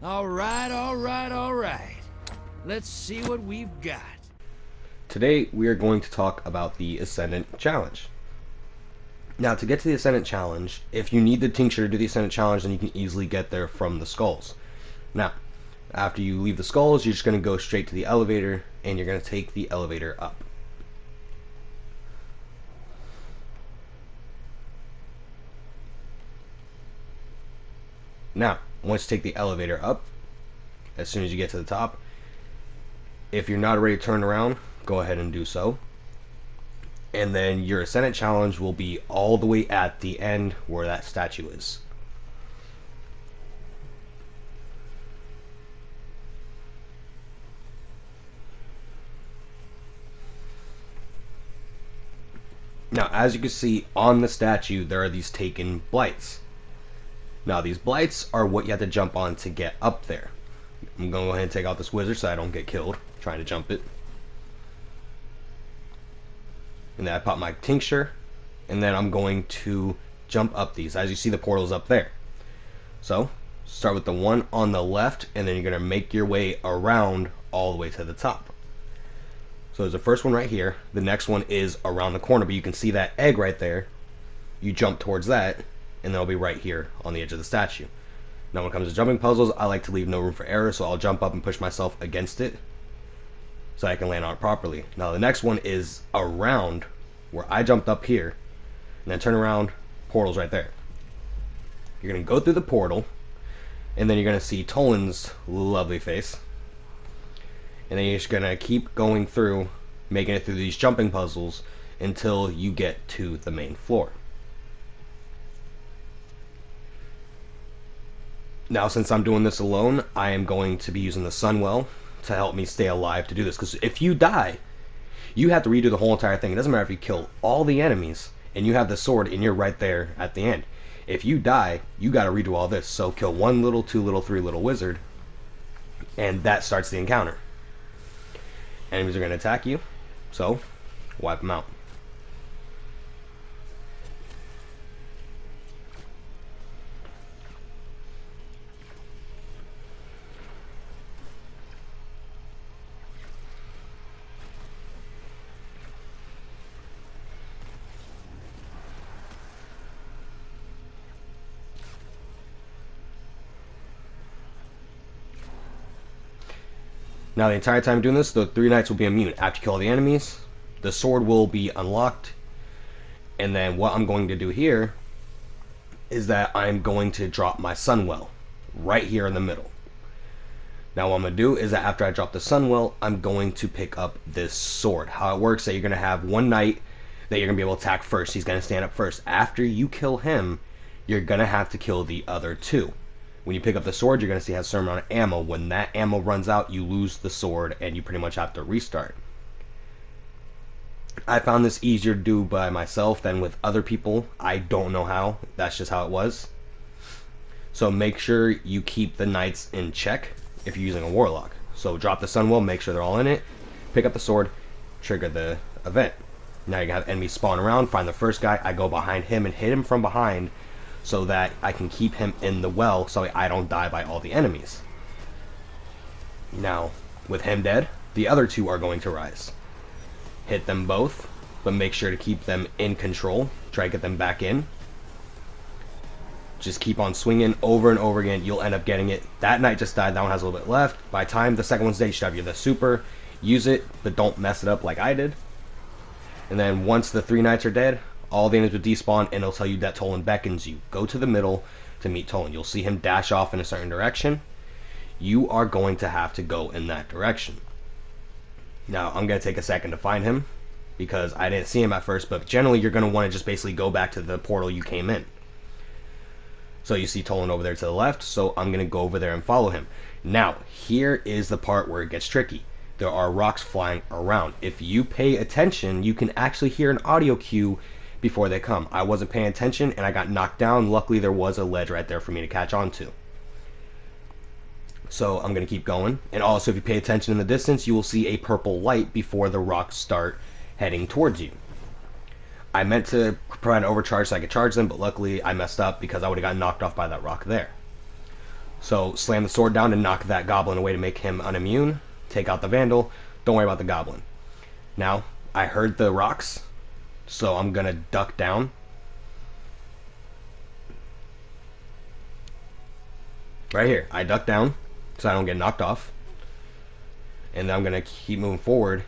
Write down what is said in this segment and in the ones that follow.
All right, all right, all right. Let's see what we've got. Today we are going to talk about the Ascendant Challenge. Now, to get to the Ascendant Challenge, if you need the tincture to do the Ascendant Challenge, then you can easily get there from the skulls. Now, after you leave the skulls, you're just going to go straight to the elevator, and you're going to take the elevator up. Now, once you take the elevator up, as soon as you get to the top, if you're not already turned around, go ahead and do so. And then your Ascendant Challenge will be all the way at the end where that statue is. Now, as you can see on the statue, there are these taken blights. Now, these blights are what you have to jump on to get up there. I'm going to go ahead and take out this wizard so I don't get killed trying to jump it. And then I pop my tincture, and then I'm going to jump up these. As you see, the portal's up there. So, start with the one on the left, and then you're going to make your way around all the way to the top. So there's the first one right here. The next one is around the corner, but you can see that egg right there. You jump towards that, and they'll be right here on the edge of the statue. Now, when it comes to jumping puzzles, I like to leave no room for error, so I'll jump up and push myself against it so I can land on it properly. Now, the next one is around where I jumped up here, and then turn around, portal's right there. You're going to go through the portal, and then you're going to see Tolan's lovely face. And then you're just going to keep going through, making it through these jumping puzzles until you get to the main floor. Now, since I'm doing this alone, I am going to be using the Sunwell to help me stay alive to do this. Because if you die, you have to redo the whole entire thing. It doesn't matter if you kill all the enemies and you have the sword and you're right there at the end. If you die, you got to redo all this. So kill 1 little, 2 little, 3 little wizard, and that starts the encounter. Enemies are going to attack you, so wipe them out. Now, the entire time doing this, the 3 knights will be immune. After you kill all the enemies, the sword will be unlocked. And then what I'm going to do here is that I'm going to drop my Sunwell right here in the middle. Now, what I'm going to do is that after I drop the Sunwell, I'm going to pick up this sword. How it works is that you're going to have one knight that you're going to be able to attack first. He's going to stand up first. After you kill him, you're going to have to kill the other 2. When you pick up the sword, you're going to see it has a certain amount of ammo. When that ammo runs out, you lose the sword, and you pretty much have to restart. I found this easier to do by myself than with other people. I don't know how. That's just how it was. So make sure you keep the knights in check if you're using a warlock. So drop the Sunwell, make sure they're all in it, pick up the sword, trigger the event. Now you can have enemies spawn around, find the first guy, I go behind him and hit him from behind, so that I can keep him in the well so I don't die by all the enemies. Now, with him dead, the other 2 are going to rise. Hit them both, but make sure to keep them in control. Try to get them back in. Just keep on swinging over and over again. You'll end up getting it. That knight just died. That one has a little bit left. By the time the second one's dead, you should have the super. Use it, but don't mess it up like I did. And then once the 3 knights are dead, all the enemies will despawn, and it'll tell you that Tolan beckons you. Go to the middle to meet Tolan. You'll see him dash off in a certain direction. You are going to have to go in that direction. Now, I'm going to take a second to find him, because I didn't see him at first, but generally you're going to want to just basically go back to the portal you came in. So you see Tolan over there to the left, so I'm going to go over there and follow him. Now, here is the part where it gets tricky. There are rocks flying around. If you pay attention, you can actually hear an audio cue before they come. I wasn't paying attention and I got knocked down. Luckily, there was a ledge right there for me to catch on to. So I'm going to keep going. And also, if you pay attention in the distance, you will see a purple light before the rocks start heading towards you. I meant to provide an overcharge so I could charge them, but luckily I messed up because I would have gotten knocked off by that rock there. So slam the sword down to knock that goblin away to make him unimmune. Take out the vandal. Don't worry about the goblin. Now, I heard the rocks, so I'm going to duck down. Right here. I duck down so I don't get knocked off. And then I'm going to keep moving forward.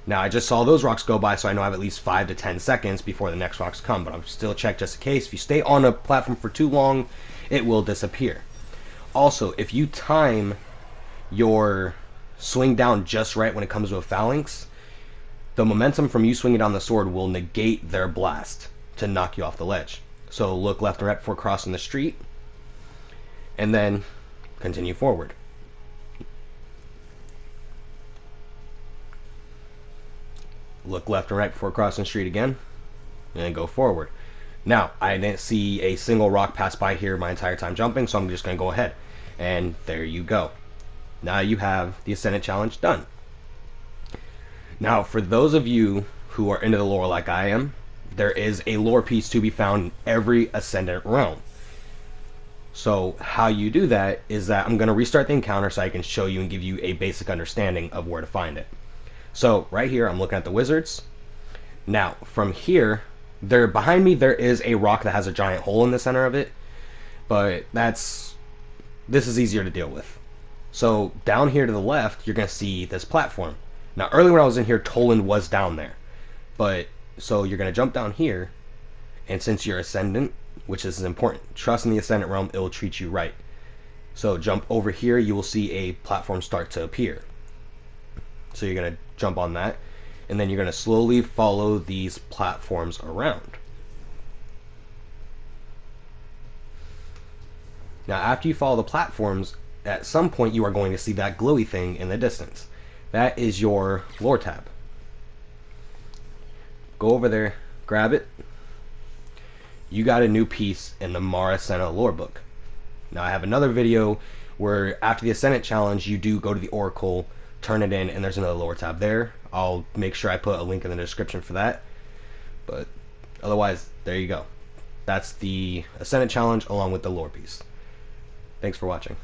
Now, I just saw those rocks go by, so I know I have at least 5 to 10 seconds before the next rocks come. But I'm still check just in case. If you stay on a platform for too long, it will disappear. Also, if you time your swing down just right when it comes to a phalanx, the momentum from you swinging down the sword will negate their blast to knock you off the ledge. So look left and right before crossing the street, and then continue forward. Look left and right before crossing the street again, and then go forward. Now, I didn't see a single rock pass by here my entire time jumping, so I'm just going to go ahead. And there you go. Now you have the Ascendant challenge done. Now, for those of you who are into the lore like I am, there is a lore piece to be found in every Ascendant realm. So how you do that is that I'm going to restart the encounter so I can show you and give you a basic understanding of where to find it. So right here, I'm looking at the wizards. Now, from here, behind me there is a rock that has a giant hole in the center of it, but this is easier to deal with. So down here to the left, you're going to see this platform. Now, earlier when I was in here, Toland was down there, but so you're going to jump down here, and since you're Ascendant, which is important, trust in the Ascendant realm, it will treat you right. So jump over here, you will see a platform start to appear. So you're going to jump on that, and then you're going to slowly follow these platforms around. Now, after you follow the platforms, at some point you are going to see that glowy thing in the distance. That is your lore tab. Go over there, grab it. You got a new piece in the Mara Senna lore book. Now, I have another video where after the Ascendant challenge, you do go to the Oracle, turn it in, and there's another lore tab there. I'll make sure I put a link in the description for that. But otherwise, there you go. That's the Ascendant challenge along with the lore piece. Thanks for watching.